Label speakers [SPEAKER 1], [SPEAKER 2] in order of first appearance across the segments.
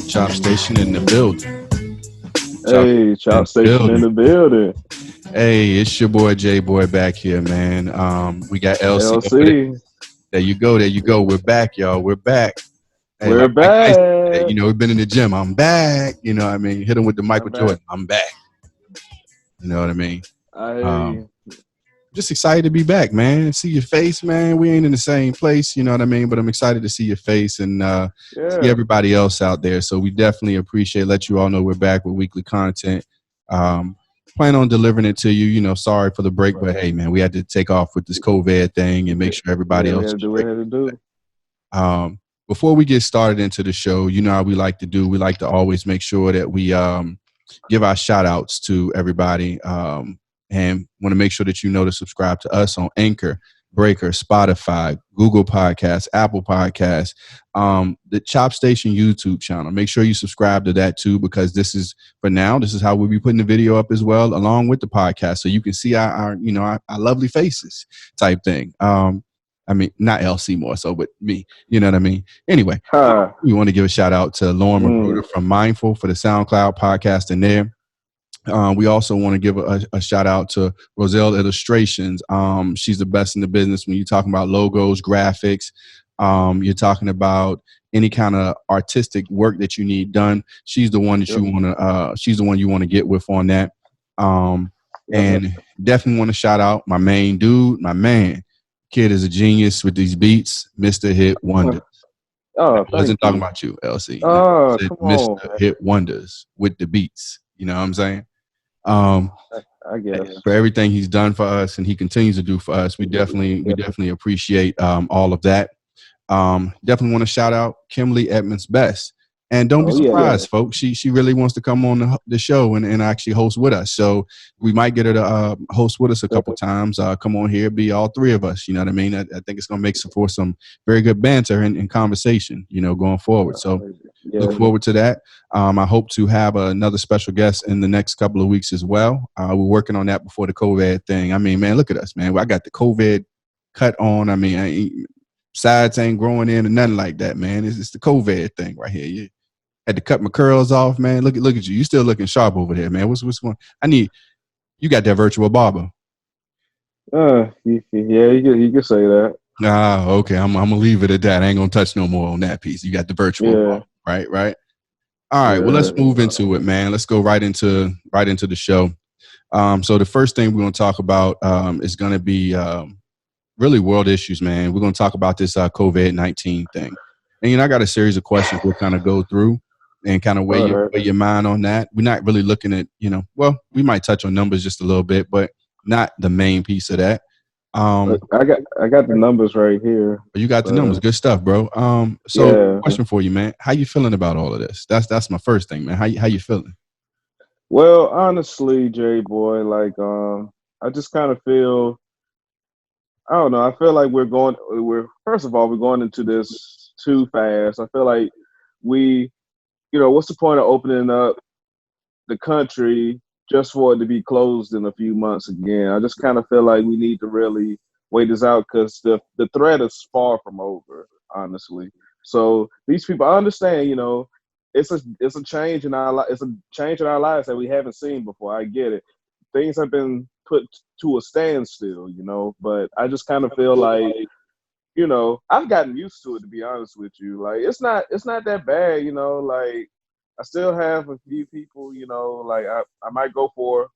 [SPEAKER 1] ChopStation in the building. Chop
[SPEAKER 2] Hey,
[SPEAKER 1] in the
[SPEAKER 2] ChopStation in
[SPEAKER 1] building.
[SPEAKER 2] the building.
[SPEAKER 1] Hey, it's your boy J Boy back here, man. We got LC over there.
[SPEAKER 2] LC,
[SPEAKER 1] There you go. There you go. We're back, y'all. We're back. Hey,
[SPEAKER 2] we're
[SPEAKER 1] like Mike Tyson said,
[SPEAKER 2] back.
[SPEAKER 1] we've been in the gym. I'm back. You know what I mean? Hit him with the Michael
[SPEAKER 2] I'm back.
[SPEAKER 1] Jordan. I'm back. You know what I mean?
[SPEAKER 2] I hear
[SPEAKER 1] Um,
[SPEAKER 2] you.
[SPEAKER 1] just excited to be back, man. See your face, man. We ain't in the same place, you know what I mean? But I'm excited to see your face and see
[SPEAKER 2] Yeah.
[SPEAKER 1] everybody else out there. So we definitely appreciate, let you all know we're back with weekly content. Um, Plan on delivering it to you. Sorry for the break, but hey, man, we had to take off with this COVID thing and make sure everybody
[SPEAKER 2] Yeah, we
[SPEAKER 1] else
[SPEAKER 2] had to
[SPEAKER 1] is
[SPEAKER 2] do what
[SPEAKER 1] straight.
[SPEAKER 2] we had to do.
[SPEAKER 1] Before we get started into the show, you know how we like to do. We like to always make sure that we give our shout outs to everybody, and want to make sure that you know to subscribe to us on Anchor, Breaker, Spotify, Google Podcasts, Apple Podcasts, the ChopStation YouTube channel. Make sure you subscribe to that too, because this is how we'll be putting the video up as well, along with the podcast, so you can see our lovely faces type thing. I mean, not LC more so, but me. You know what I mean? Anyway,
[SPEAKER 2] Ha.
[SPEAKER 1] we want to give a shout out to Lauren
[SPEAKER 2] Mm.
[SPEAKER 1] Magruder from Mindful for the SoundCloud podcast in there. We also want to give a shout out to Roselle Illustrations. She's the best in the business when you're talking about logos, graphics. You're talking about any kind of artistic work that you need done. She's the one that
[SPEAKER 2] Yep.
[SPEAKER 1] you want to. She's the one you want to get with on that. Um,
[SPEAKER 2] Yep.
[SPEAKER 1] and definitely want to shout out my main dude, my man. Kid is a genius with these beats, Mr. Hit Wonders. I
[SPEAKER 2] Oh,
[SPEAKER 1] wasn't
[SPEAKER 2] thank
[SPEAKER 1] talking
[SPEAKER 2] you.
[SPEAKER 1] about you, LC. I
[SPEAKER 2] Oh,
[SPEAKER 1] said
[SPEAKER 2] come on,
[SPEAKER 1] Mr.
[SPEAKER 2] man.
[SPEAKER 1] Hit Wonders with the beats. You know what I'm saying? Um,
[SPEAKER 2] I guess.
[SPEAKER 1] for everything he's done for us and he continues to do for us, we definitely appreciate all of that. Definitely want to shout out Kimberly Edmonds Best. And don't be
[SPEAKER 2] Oh yeah.
[SPEAKER 1] surprised, folks. She really wants to come on the show and actually host with us. So we might get her to host with us a couple times. Come on here, be all three of us. You know what I mean? I think it's going to make for some very good banter and conversation, going forward. So look
[SPEAKER 2] Yeah.
[SPEAKER 1] forward to that. I hope to have another special guest in the next couple of weeks as well. We're working on that before the COVID thing. I mean, man, look at us, man. I got the COVID cut on. I mean, sides ain't growing in or nothing like that, man. It's the COVID thing right here. You had to cut my curls off, man. Look at you. You still looking sharp over there, man. What's going? You got that virtual barber.
[SPEAKER 2] Yeah, you can say that.
[SPEAKER 1] Ah, okay. I'm gonna leave it at that. I ain't gonna touch no more on that piece. You got the virtual
[SPEAKER 2] Yeah.
[SPEAKER 1] barber, right. All right. Well,
[SPEAKER 2] Yeah.
[SPEAKER 1] let's move into it, man. Let's go right into the show. So the first thing we're gonna talk about is gonna be really world issues, man. We're gonna talk about this COVID-19 thing, and I got a series of questions we'll kind of go through and kind of weigh
[SPEAKER 2] All right.
[SPEAKER 1] your mind on that. We're not really looking at well, we might touch on numbers just a little bit, but not the main piece of that.
[SPEAKER 2] Look,
[SPEAKER 1] Um,
[SPEAKER 2] I got the numbers right here.
[SPEAKER 1] you got the
[SPEAKER 2] But
[SPEAKER 1] numbers, good stuff, bro. So
[SPEAKER 2] yeah.
[SPEAKER 1] question for you, man. How you feeling about all of this? That's my first thing, man. How you feeling?
[SPEAKER 2] Well, honestly, Jay boy, like I just kind of feel I don't know. I feel like we're first of all we're going into this too fast. I feel like we what's the point of opening up the country just for it to be closed in a few months again? I just kind of feel like we need to really wait this out because the threat is far from over, honestly. So these people, I understand, it's a change in it's a change in our lives that we haven't seen before. I get it. Things have been put to a standstill, but I just kind of feel like I've gotten used to it, to be honest with you. Like it's not that bad, like I still have a few people, like I might go for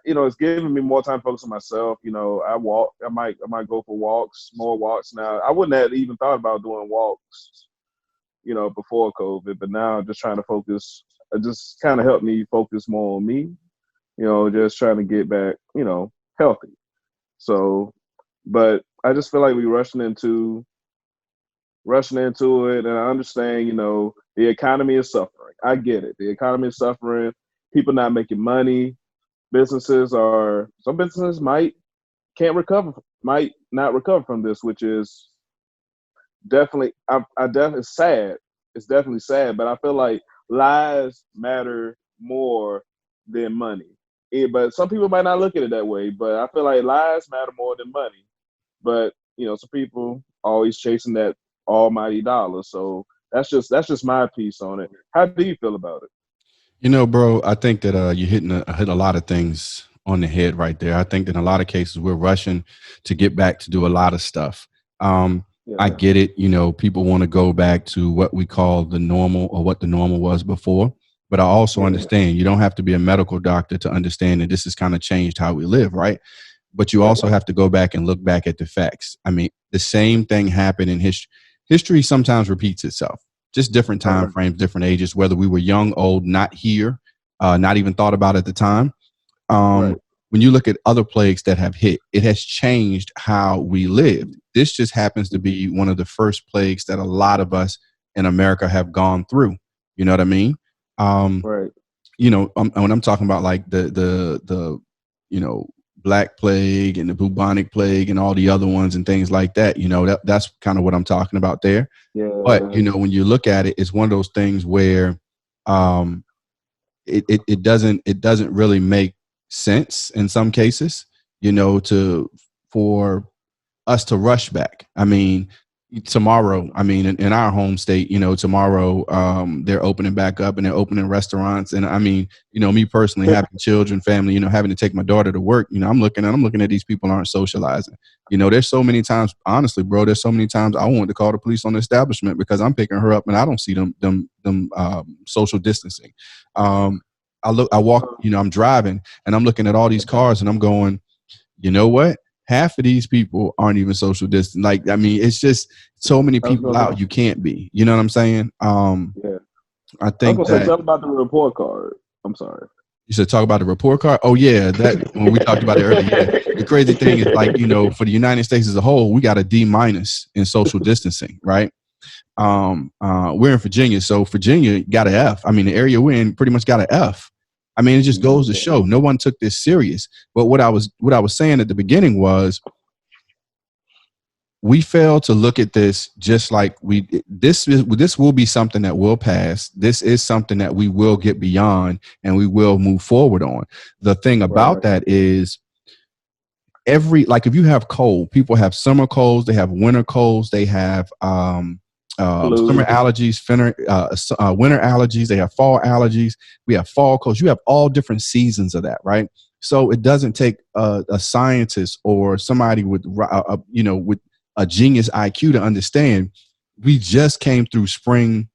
[SPEAKER 2] it's giving me more time to focus on myself. I might go for walks, more walks now. I wouldn't have even thought about doing walks, before COVID, but now I'm just trying to focus. It just kind of helped me focus more on me, just trying to get back, healthy. So, but I just feel like we rushing into it, and I understand, the economy is suffering. I get it. The economy is suffering. People not making money. Some businesses might not recover from this, which is definitely, I definitely sad. It's definitely sad, but I feel like lives matter more than money. But some people might not look at it that way. But I feel like lives matter more than money. But some people always chasing that almighty dollar. So That's just my piece on it. How do you feel about it?
[SPEAKER 1] Bro, I think that you hit a lot of things on the head right there. I think that in a lot of cases we're rushing to get back to do a lot of stuff. Um,
[SPEAKER 2] Yeah,
[SPEAKER 1] I get it. People want to go back to what we call the normal or what the normal was before. But I also
[SPEAKER 2] yeah,
[SPEAKER 1] understand you don't have to be a medical doctor to understand that this has kind of changed how we live, right? But you
[SPEAKER 2] right,
[SPEAKER 1] also have to go back and look back at the facts. I mean, the same thing happened in history. History sometimes repeats itself, just different time
[SPEAKER 2] okay,
[SPEAKER 1] frames, different ages, whether we were young, old, not here, not even thought about at the time. Um,
[SPEAKER 2] right,
[SPEAKER 1] when you look at other plagues that have hit, it has changed how we lived. This just happens to be one of the first plagues that a lot of us in America have gone through. You know what I mean? Um,
[SPEAKER 2] right.
[SPEAKER 1] when I'm talking about like the you know Black Plague and the bubonic plague and all the other ones and things like that, that's kind of what I'm talking about there. But
[SPEAKER 2] Yeah,
[SPEAKER 1] when you look at it, it's one of those things where um, it doesn't really make sense in some cases, to for us to rush back. I mean, tomorrow, I mean, in our home state, tomorrow, they're opening back up and they're opening restaurants. And I mean, me personally having children, family, having to take my daughter to work, I'm looking at these people aren't socializing. There's so many times, honestly, bro, there's so many times I want to call the police on the establishment because I'm picking her up and I don't see them social distancing. Um, I walk, I'm driving and I'm looking at all these cars and I'm going, you know what? Half of these people aren't even social distance. Like, I mean, it's just so many
[SPEAKER 2] I was
[SPEAKER 1] people
[SPEAKER 2] gonna
[SPEAKER 1] out. You can't be. You know what I'm saying?
[SPEAKER 2] yeah.
[SPEAKER 1] I
[SPEAKER 2] I was
[SPEAKER 1] think
[SPEAKER 2] gonna say
[SPEAKER 1] that
[SPEAKER 2] something about the report card. I'm sorry.
[SPEAKER 1] you should talk about the report card. Oh yeah, that when we talked about it earlier. Yeah. The crazy thing is, like, for the United States as a whole, we got a D minus in social distancing, right? We're in Virginia, so Virginia got an F. I mean, the area we're in pretty much got an F. I mean, it just goes to show no one took this serious. But what I was saying at the beginning was we fail to look at this just like this will be something that will pass. This is something that we will get beyond and we will move forward on. The thing about
[SPEAKER 2] Right.
[SPEAKER 1] that is like if you have cold, people have summer colds, they have winter colds, they have summer
[SPEAKER 2] Flu.
[SPEAKER 1] allergies, winter allergies, they have fall allergies, we have fall colds. You have all different seasons of that, right? So it doesn't take a scientist or somebody with a genius IQ to understand. We just came through spring,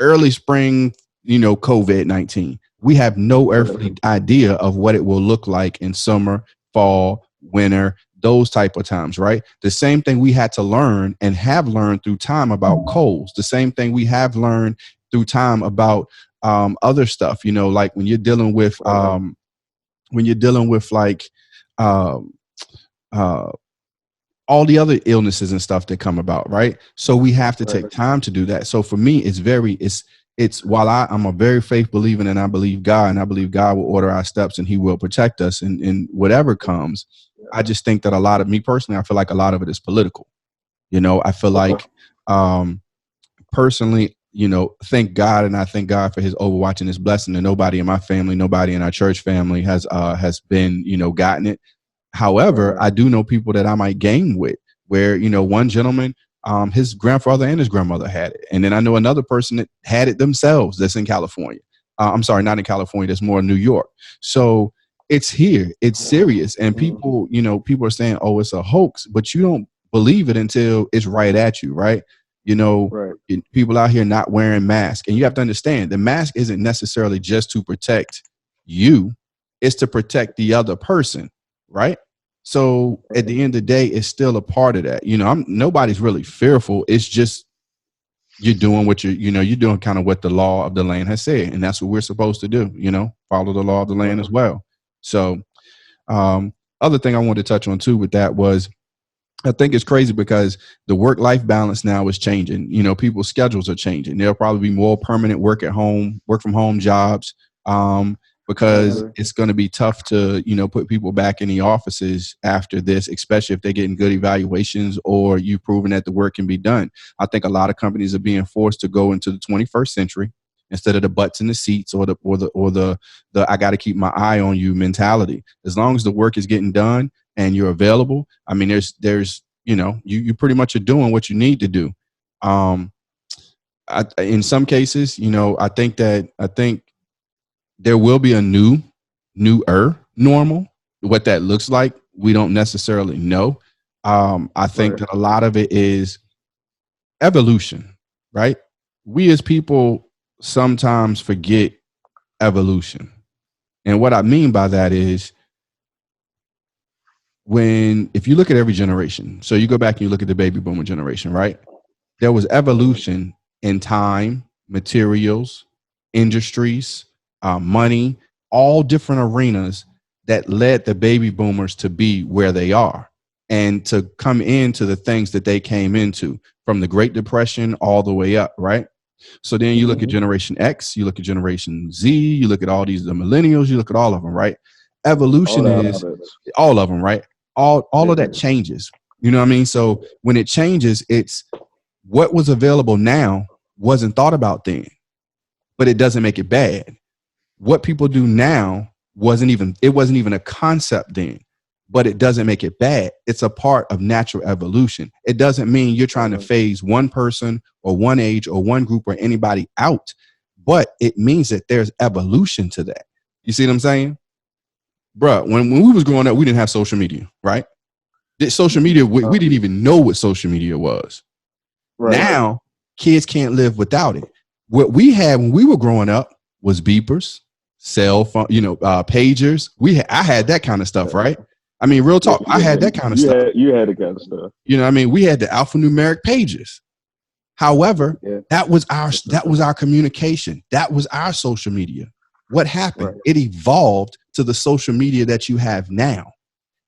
[SPEAKER 1] early spring, COVID-19. We have no
[SPEAKER 2] Right.
[SPEAKER 1] earthly idea of what it will look like in summer, fall, winter, those type of times, right? The same thing we had to learn and have learned through time about colds. The same thing we have learned through time about other stuff, like
[SPEAKER 2] Right.
[SPEAKER 1] when you're dealing with like um, uh, all the other illnesses and stuff that come about, right? So we have to take
[SPEAKER 2] Right.
[SPEAKER 1] time to do that. So for me, it's while I'm a very faith believing and I believe God and I believe God will order our steps and he will protect us in whatever comes. I just think that a lot of me personally, I feel like a lot of it is political. I feel
[SPEAKER 2] Okay.
[SPEAKER 1] like um personally, thank God and I thank God for his overwatching his blessing and nobody in my family, nobody in our church family has been, gotten it. However,
[SPEAKER 2] Right.
[SPEAKER 1] I do know people that I might game with where, one gentleman, his grandfather and his grandmother had it. And then I know another person that had it themselves that's in California. I'm sorry, not in California, that's more in New York. So it's here, it's serious. And
[SPEAKER 2] Mm.
[SPEAKER 1] people are saying, oh, it's a hoax, but you don't believe it until it's right at you, right? You know,
[SPEAKER 2] Right.
[SPEAKER 1] people out here not wearing masks. And you have to understand the mask isn't necessarily just to protect you, it's to protect the other person, right? So at
[SPEAKER 2] Right.
[SPEAKER 1] the end of the day, it's still a part of that. Nobody's really fearful. It's just you're doing what you're doing kind of what the law of the land has said, and that's what we're supposed to do. Follow the law of the land as
[SPEAKER 2] Right.
[SPEAKER 1] well. So, um, other thing I wanted to touch on too with that was I think it's crazy because the work-life balance now is changing. People's schedules are changing. There'll probably be more permanent work from home jobs
[SPEAKER 2] I
[SPEAKER 1] because
[SPEAKER 2] agree.
[SPEAKER 1] it's going to be tough to, put people back in the offices after this, especially if they're getting good evaluations or you've proven that the work can be done. I think a lot of companies are being forced to go into the 21st century instead of the butts in the seats or the I got to keep my eye on you mentality. As long as the work is getting done and you're available, I mean, there's you pretty much are doing what you need to do. Um, in some cases, I think there will be a newer normal. What that looks like, we don't necessarily know. I think
[SPEAKER 2] Right.
[SPEAKER 1] that a lot of it is evolution, right? We as people sometimes forget evolution. And what I mean by that is if you look at every generation, so you go back and you look at the baby boomer generation, right? There was evolution in time, materials, industries, money, all different arenas that led the baby boomers to be where they are and to come into the things that they came into from the Great Depression all the way up, right? So then you look at Generation X, you look at Generation Z, you look at all the millennials, you look at all of them, right?
[SPEAKER 2] All
[SPEAKER 1] Evolution
[SPEAKER 2] that
[SPEAKER 1] is
[SPEAKER 2] happens.
[SPEAKER 1] all of them, right? All of
[SPEAKER 2] Yeah.
[SPEAKER 1] that changes. You know what I mean? So when it changes, it's what was available now wasn't thought about then, but it doesn't make it bad. What people do now wasn't even a concept then, but it doesn't make it bad. It's a part of natural evolution. It doesn't mean you're trying to phase one person or one age or one group or anybody out, but it means that there's evolution to that. You see what I'm saying? Bruh, when we was growing up, we didn't have social media, right? Social media, we didn't even know what social media was.
[SPEAKER 2] Right.
[SPEAKER 1] Now, kids can't live without it. What we had when we were growing up was beepers, cell phone, pagers. I had that kind of stuff, right? I mean, real talk. I had that kind of stuff.
[SPEAKER 2] You had the kind of stuff.
[SPEAKER 1] You know what I mean? We had the alphanumeric pages. However,
[SPEAKER 2] Yeah.
[SPEAKER 1] that was our communication. That was our social media. What happened?
[SPEAKER 2] Right.
[SPEAKER 1] It evolved to the social media that you have now.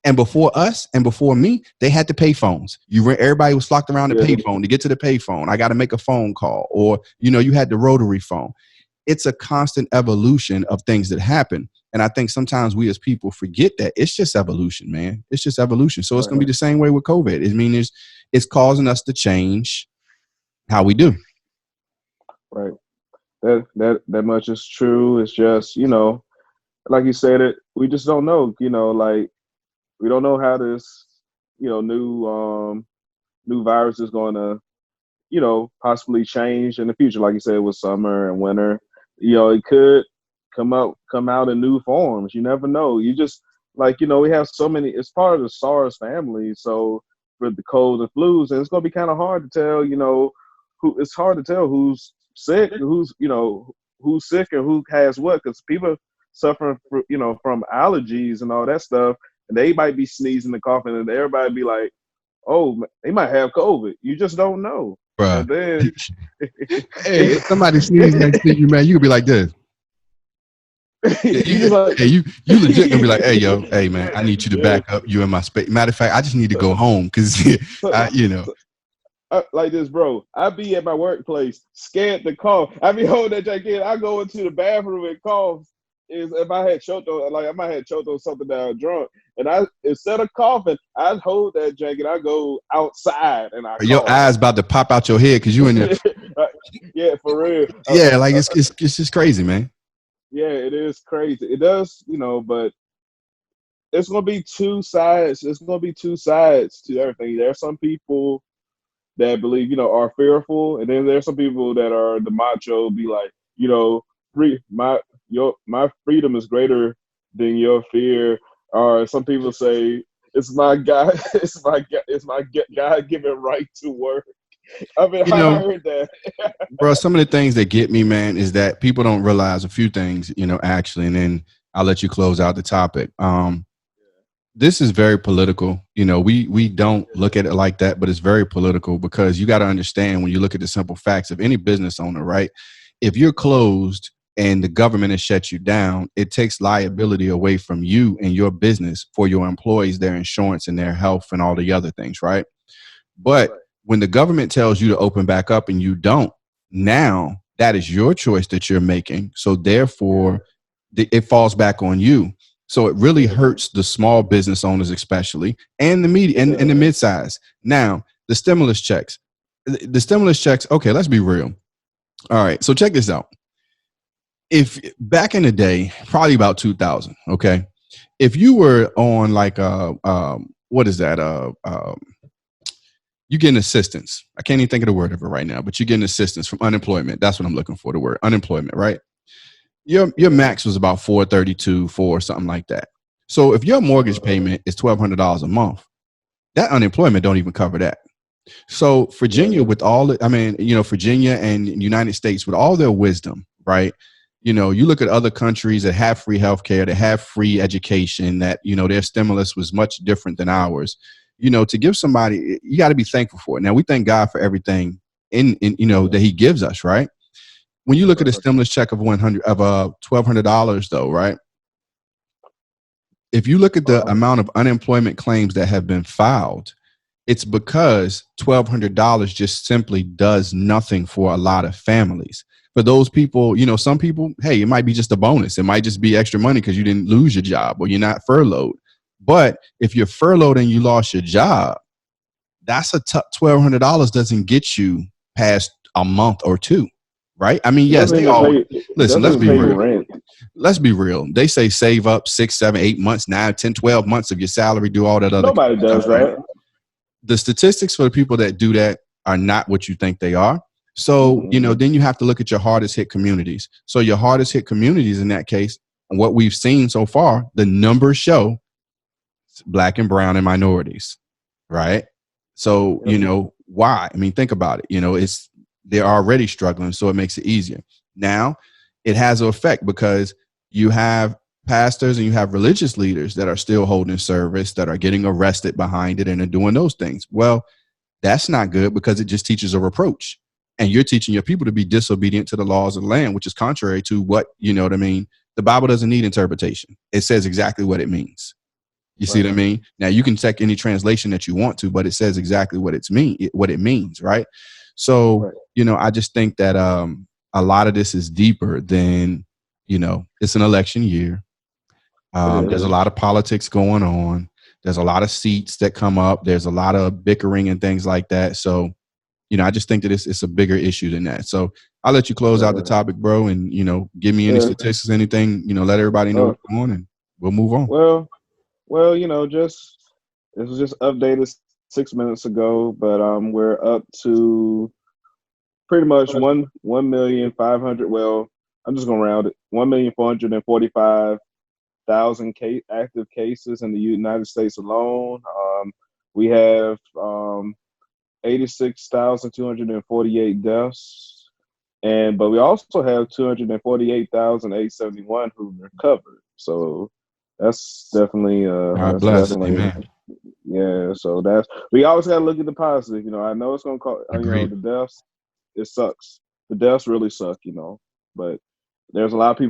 [SPEAKER 1] And before us and before me, they had the pay phones. Everybody was flocked around the pay phone to get to the pay phone. I got to make a phone call, or you had the rotary phone. It's a constant evolution of things that happen. And I think sometimes we as people forget that it's just evolution, man. It's just evolution. So it's going to be the same way with COVID. I mean, it's causing us to change how we do.
[SPEAKER 2] Right. That much is true. It's just, like you said, we just don't know, like we don't know how this, new virus is going to, possibly change in the future. Like you said, with summer and winter, it could come out in new forms. You never know. You just we have so many. It's part of the SARS family. So with the colds and flus, and it's going to be kind of hard to tell. It's hard to tell who's sick, who's sick and who has what, because people suffering from allergies and all that stuff, and they might be sneezing and coughing, and everybody be like, oh, they might have COVID. You just don't know.
[SPEAKER 1] Bruh.
[SPEAKER 2] And then,
[SPEAKER 1] hey, if somebody sneezes next to you, man, you could be like this. You legit gonna be like, hey man, I need you to back up. You in my space. Matter of fact, I just need to go home because
[SPEAKER 2] like this, bro. I be at my workplace, scared to cough. I be holding that jacket. I go into the bathroom and cough. Is if I had choked on, I might have choked on something that I was drunk, and I instead of coughing, I hold that jacket. I go outside and
[SPEAKER 1] your
[SPEAKER 2] cough.
[SPEAKER 1] eyes about to pop out your head because you in there.
[SPEAKER 2] Yeah, for real.
[SPEAKER 1] Yeah, like it's just crazy, man.
[SPEAKER 2] Yeah, it is crazy. It does, but it's gonna be two sides. It's gonna be two sides to everything. There are some people that believe, are fearful, and then there's some people that are the macho, be like, free my freedom is greater than your fear. Or some people say it's my God, it's my God-given right to work. I mean, I heard that.
[SPEAKER 1] Bro, some of the things that get me, man, is that people don't realize a few things, actually, and then I'll let you close out the topic. This is very political. We don't look at it like that, but it's very political because you got to understand when you look at the simple facts of any business owner, right? If you're closed and the government has shut you down, it takes liability away from you and your business for your employees, their insurance and their health and all the other things, right? But when the government tells you to open back up and you don't, now that is your choice that you're making. So therefore, it falls back on you. So it really hurts the small business owners, especially, and the media and the mid-size. Now, the stimulus checks. Okay, let's be real. All right, so check this out. If back in the day, probably about 2000, okay, if you were on like what is that? you getting assistance. I can't even think of the word of it right now, but you're getting assistance from unemployment. That's what I'm looking for, the word unemployment, right? Your
[SPEAKER 2] Yeah.
[SPEAKER 1] max was about 432, four, something like that. So if your mortgage
[SPEAKER 2] Uh,
[SPEAKER 1] payment is $1,200 a month, that unemployment don't even cover that. So Virginia,
[SPEAKER 2] yeah.
[SPEAKER 1] with all the, I mean, Virginia and United States with all their wisdom, right? You look at other countries that have free healthcare, that have free education, that, their stimulus was much different than ours. To give somebody, you got to be thankful for it. Now we thank God for everything in that He gives us, right? When you look at a stimulus check of $1,200 though, right? If you look at the amount of unemployment claims that have been filed, it's because $1,200 just simply does nothing for a lot of families. For those people, some people, hey, it might be just a bonus. It might just be extra money because you didn't lose your job or you're not furloughed. But if you're furloughed and you lost your job, that's $1,200 doesn't get you past a month or two, right? I mean,
[SPEAKER 2] It
[SPEAKER 1] yes,
[SPEAKER 2] doesn't
[SPEAKER 1] they
[SPEAKER 2] even
[SPEAKER 1] all
[SPEAKER 2] pay. It
[SPEAKER 1] listen.
[SPEAKER 2] doesn't
[SPEAKER 1] Let's
[SPEAKER 2] even
[SPEAKER 1] be
[SPEAKER 2] pay
[SPEAKER 1] real.
[SPEAKER 2] rent.
[SPEAKER 1] Let's be real. They say save up 6, 7, 8 months, 9, 10, 12 months of your salary, do all that other kind
[SPEAKER 2] Nobody
[SPEAKER 1] of stuff,
[SPEAKER 2] does
[SPEAKER 1] right?
[SPEAKER 2] that.
[SPEAKER 1] The statistics for the people that do that are not what you think they are. So,
[SPEAKER 2] Mm-hmm.
[SPEAKER 1] then you have to look at your hardest hit communities. So your hardest hit communities in that case, and what we've seen so far, the numbers show Black and brown and minorities, right? So,
[SPEAKER 2] Yep.
[SPEAKER 1] why? I mean, think about it. They're already struggling, so it makes it easier. Now, it has an effect because you have pastors and you have religious leaders that are still holding service, that are getting arrested behind it and are doing those things. Well, that's not good because it just teaches a reproach. And you're teaching your people to be disobedient to the laws of the land, which is contrary to what, what I mean? The Bible doesn't need interpretation. It says exactly what it means. You see
[SPEAKER 2] Right.
[SPEAKER 1] what I mean? Now you can check any translation that you want to, but it says exactly what what it means, right? So,
[SPEAKER 2] Right.
[SPEAKER 1] I just think that a lot of this is deeper than, it's an election year.
[SPEAKER 2] It
[SPEAKER 1] There's a
[SPEAKER 2] is.
[SPEAKER 1] lot of politics going on. There's a lot of seats that come up. There's a lot of bickering and things like that. So, I just think that it's a bigger issue than that. So I'll let you close out the
[SPEAKER 2] Right.
[SPEAKER 1] topic, bro, and give me any
[SPEAKER 2] Yeah.
[SPEAKER 1] statistics, anything, let everybody know
[SPEAKER 2] Uh,
[SPEAKER 1] what's going on, and we'll move on.
[SPEAKER 2] well, just it was just updated 6 minutes ago, but we're up to pretty much 1,500,000. Well, I'm just gonna round it. 1,445,000 active cases in the United States alone. We have 86,248 deaths, but we also have 248,871 who recovered. So that's definitely
[SPEAKER 1] God
[SPEAKER 2] that's
[SPEAKER 1] bless.
[SPEAKER 2] definitely
[SPEAKER 1] Amen.
[SPEAKER 2] yeah. So that's we always got to look at the positive. I know it's gonna call
[SPEAKER 1] Agreed.
[SPEAKER 2] the deaths. It sucks. The deaths really suck. But there's a lot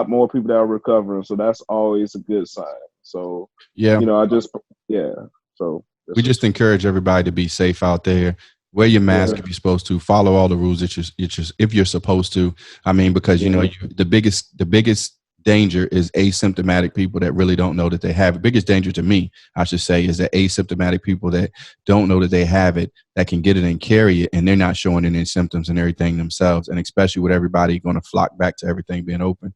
[SPEAKER 2] more people that are recovering. So that's always a good sign. So
[SPEAKER 1] Yeah.
[SPEAKER 2] I just yeah. So
[SPEAKER 1] We
[SPEAKER 2] this
[SPEAKER 1] just
[SPEAKER 2] is
[SPEAKER 1] encourage everybody to be safe out there. Wear your
[SPEAKER 2] yeah.
[SPEAKER 1] mask if you're supposed to. Follow all the rules that if you're supposed to. I mean, because
[SPEAKER 2] Yeah.
[SPEAKER 1] the biggest danger is asymptomatic people that really don't know that they have it. Biggest danger to me, I should say, is that asymptomatic people that don't know that they have it, that can get it and carry it, and they're not showing any symptoms and everything themselves. And especially with everybody going to flock back to everything being open.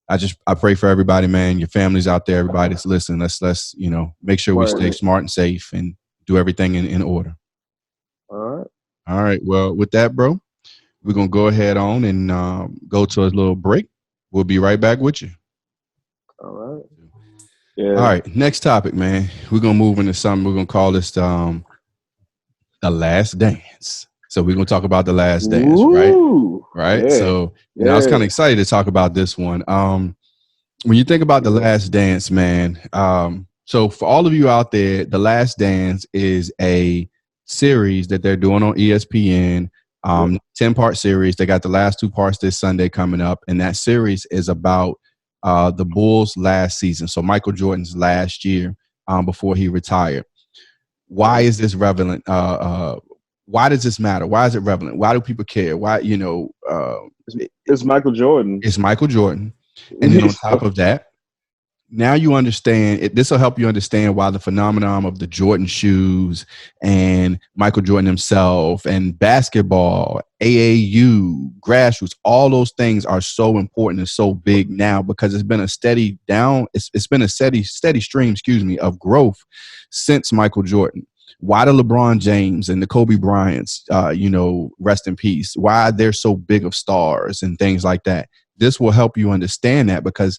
[SPEAKER 1] I pray for everybody, man. Your families out there, everybody that's listening. Let's make sure we
[SPEAKER 2] Right.
[SPEAKER 1] stay smart and safe and do everything in order.
[SPEAKER 2] All right.
[SPEAKER 1] All right. Well, with that, bro, we're gonna go ahead on and go to a little break. We'll be right back with you.
[SPEAKER 2] All right.
[SPEAKER 1] All
[SPEAKER 2] Yeah.
[SPEAKER 1] right. Next topic, man. We're gonna move into something. We're gonna call this the Last Dance. So we're gonna talk about the Last Dance, right?
[SPEAKER 2] Woo.
[SPEAKER 1] Right.
[SPEAKER 2] Yeah.
[SPEAKER 1] So I was kind
[SPEAKER 2] Yeah.
[SPEAKER 1] of excited to talk about this one. When you think about the
[SPEAKER 2] Yeah.
[SPEAKER 1] Last Dance, man, so for all of you out there, the Last Dance is a series that they're doing on ESPN,
[SPEAKER 2] Yep.
[SPEAKER 1] 10-part series. They got the last 2 parts this Sunday coming up, and that series is about the Bulls last season, so Michael Jordan's last year before he retired. Why
[SPEAKER 2] Right.
[SPEAKER 1] is this relevant? Why does this matter? Why is it relevant? Why do people care? Why,
[SPEAKER 2] It's Michael Jordan.
[SPEAKER 1] it's Michael Jordan. And then on top of that, now you understand it. This will help you understand why the phenomenon of the Jordan shoes and Michael Jordan himself and basketball, AAU, grassroots, all those things are so important and so big now because it's been a steady down. It's been a steady stream, of growth since Michael Jordan. why the LeBron James and the Kobe Bryants, rest in peace, why they're so big of stars and things like that. This will help you understand that because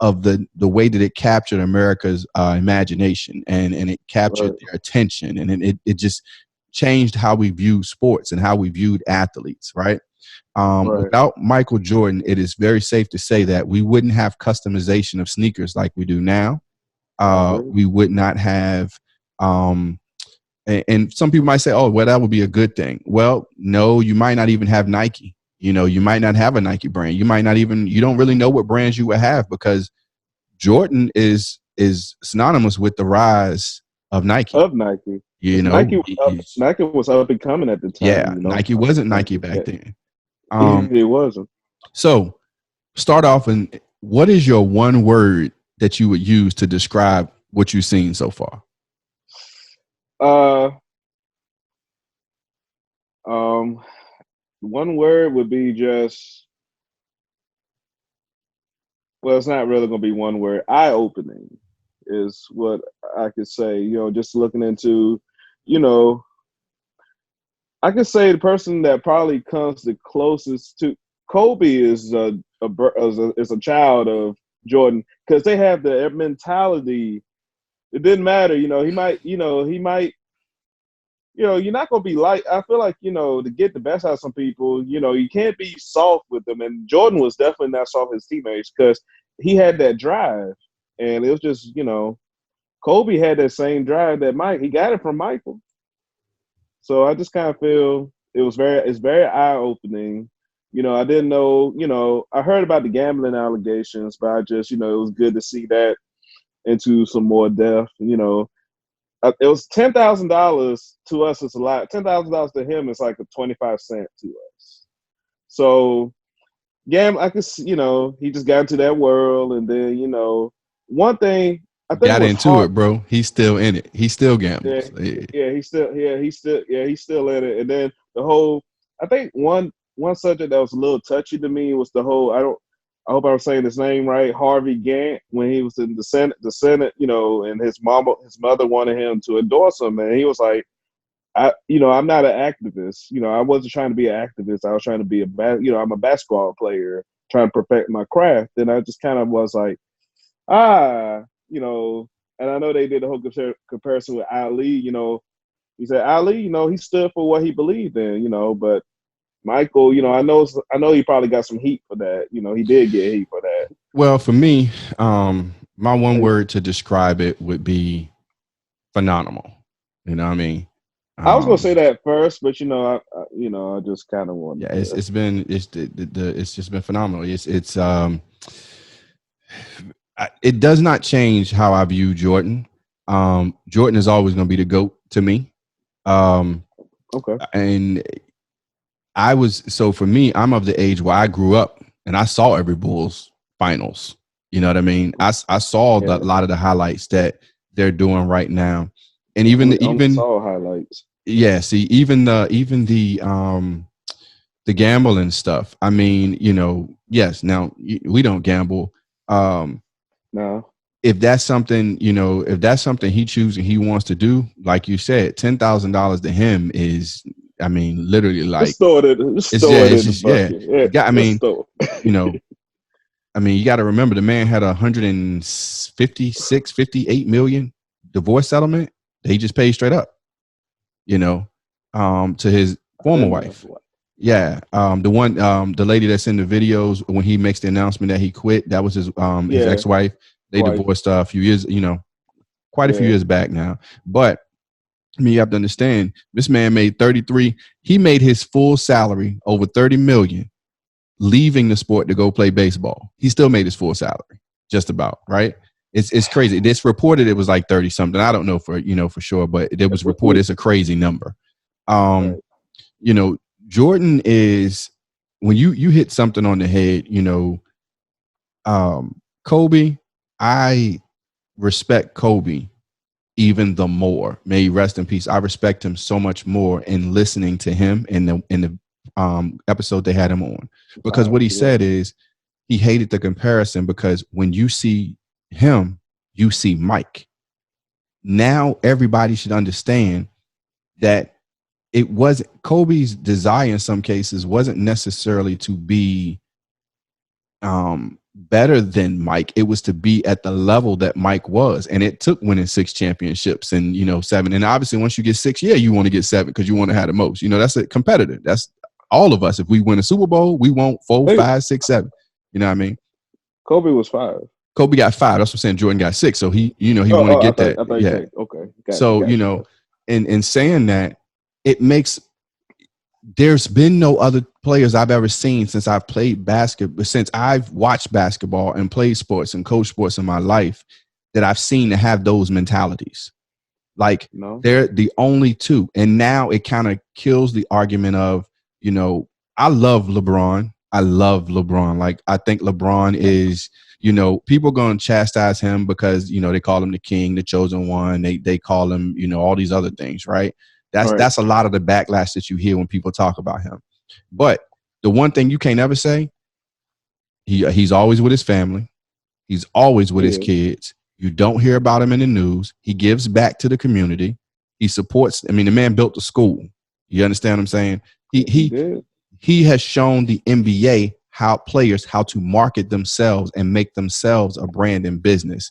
[SPEAKER 1] of the way that it captured America's imagination and it captured
[SPEAKER 2] Right.
[SPEAKER 1] their attention, and it just changed how we viewed sports and how we viewed athletes, right?
[SPEAKER 2] Right.
[SPEAKER 1] Without Michael Jordan, it is very safe to say that we wouldn't have customization of sneakers like we do now.
[SPEAKER 2] I agree.
[SPEAKER 1] We would not have, and some people might say, oh, well, that would be a good thing. Well, no, you might not even have Nike. You might not have a Nike brand. You don't really know what brands you would have because Jordan is synonymous with the rise of Nike.
[SPEAKER 2] Of Nike.
[SPEAKER 1] You
[SPEAKER 2] Because
[SPEAKER 1] know, he's
[SPEAKER 2] Nike was up and coming at the
[SPEAKER 1] yeah,
[SPEAKER 2] time, you know.
[SPEAKER 1] Nike wasn't
[SPEAKER 2] Like,
[SPEAKER 1] Nike back then.
[SPEAKER 2] it wasn't.
[SPEAKER 1] So start off and what is your one word that you would use to describe what you've seen so far?
[SPEAKER 2] Uh um one word would be just, well, it's not really gonna be one word. Eye opening is what I could say. Just looking into, you know, I could say the person that probably comes the closest to Kobe is a child of Jordan because they have their mentality. It didn't matter, you're not gonna be like. I feel like to get the best out of some people, you can't be soft with them. And Jordan was definitely not soft with his teammates because he had that drive, and it was just Kobe had that same drive that Mike. He got it from Michael. So I just kind of feel it's very eye opening. I didn't know. I heard about the gambling allegations, but I just it was good to see that into some more depth. It was $10,000 to us. It's a lot. $10,000 to him is like a 25 cent to us. So, I could, he just got into that world, and then one thing I think
[SPEAKER 1] Got
[SPEAKER 2] was
[SPEAKER 1] into
[SPEAKER 2] hard.
[SPEAKER 1] it, bro. He's still in it. He still
[SPEAKER 2] Yeah,
[SPEAKER 1] gambles. Yeah.
[SPEAKER 2] he's still in it. And then the whole, I think one subject that was a little touchy to me was the whole. I hope I was saying his name right. Harvey Gantt, when he was in the Senate, and his mother wanted him to endorse him, and he was like, I'm not an activist. I wasn't trying to be an activist. I was trying to be I'm a basketball player trying to perfect my craft. And I just kind of was like, ah, and I know they did a whole comparison with Ali. He said Ali, he stood for what he believed in. But Michael, I know he probably got some heat for that. He did get heat for that.
[SPEAKER 1] Well, for me, my one
[SPEAKER 2] Like,
[SPEAKER 1] word to describe it would be phenomenal. You know what I mean?
[SPEAKER 2] I was gonna say
[SPEAKER 1] Um,
[SPEAKER 2] that first, but I just kind of wanted
[SPEAKER 1] yeah,
[SPEAKER 2] to.
[SPEAKER 1] it's just been phenomenal. It does not change how I view Jordan. Jordan is always going to be the GOAT to me. Um,
[SPEAKER 2] Okay.
[SPEAKER 1] and so for me, I'm of the age where I grew up and I saw every Bulls finals. You know what I mean? I saw a
[SPEAKER 2] Yeah.
[SPEAKER 1] lot of the highlights that they're doing right now. And
[SPEAKER 2] Only
[SPEAKER 1] even
[SPEAKER 2] saw highlights.
[SPEAKER 1] yeah, see, the gambling stuff. I mean, yes, now we don't gamble. Um,
[SPEAKER 2] No.
[SPEAKER 1] if that's something he chooses and he wants to do, like you said, $10,000 to him is, I mean, literally like
[SPEAKER 2] Just throw it
[SPEAKER 1] it's
[SPEAKER 2] in the
[SPEAKER 1] just yeah.
[SPEAKER 2] bucket. Yeah,
[SPEAKER 1] I
[SPEAKER 2] just
[SPEAKER 1] mean,
[SPEAKER 2] throw
[SPEAKER 1] you
[SPEAKER 2] it.
[SPEAKER 1] know, you got to remember the man had 156, 58 million divorce settlement. That he just paid straight up, you know, to his
[SPEAKER 2] I
[SPEAKER 1] former
[SPEAKER 2] didn't know.
[SPEAKER 1] wife. Yeah, the lady that's in the videos when he makes the announcement that he quit, that was his
[SPEAKER 2] Yeah,
[SPEAKER 1] ex-wife. They
[SPEAKER 2] wife.
[SPEAKER 1] divorced a few years, quite a few
[SPEAKER 2] Yeah,
[SPEAKER 1] years back now. But I mean, you have to understand, this man made 33. He made his full salary over 30 million, leaving the sport to go play baseball. He still made his full salary, just about, right? It's crazy. This reported it was like 30 something. I don't know for sure, but it was reported it's a crazy number. Um,
[SPEAKER 2] right.
[SPEAKER 1] you know, Jordan is when you hit something on the head, Kobe, I respect Kobe even the more. May he rest in peace. I respect him so much more in listening to him in the episode they had him on, because what he
[SPEAKER 2] Yeah,
[SPEAKER 1] said is he hated the comparison because when you see him, you see Mike. now everybody should understand that it wasn't Kobe's desire in some cases wasn't necessarily to be better than Mike. It was to be at the level that Mike was. And it took winning 6 championships and, 7. And obviously once you get 6, you want to get 7 because you want to have the most. That's a competitor. That's all of us. If we win a Super Bowl, we want 4, 5, 6, 7. You know what I mean?
[SPEAKER 2] Kobe was 5.
[SPEAKER 1] Kobe got 5. That's what I'm saying. Jordan got 6. So he want to get that.
[SPEAKER 2] Okay. Gotcha,
[SPEAKER 1] so, in saying that, it makes there's been no other players I've ever seen since I've played basketball, since I've watched basketball and played sports and coached sports in my life, that I've seen to have those mentalities. Like they're the only two. And now it kind of kills the argument of, I love LeBron. Like, I think LeBron is, people going to chastise him because, they call him the king, the chosen one. They call him, all these other things, right? That's a lot of the backlash that you hear when people talk about him. But the one thing you can't ever say, he's always with his family. He's always with his kids. You don't hear about him in the news. He gives back to the community. He supports. I mean, the man built a school. You understand what I'm saying? He has shown the NBA how to market themselves and make themselves a brand and business.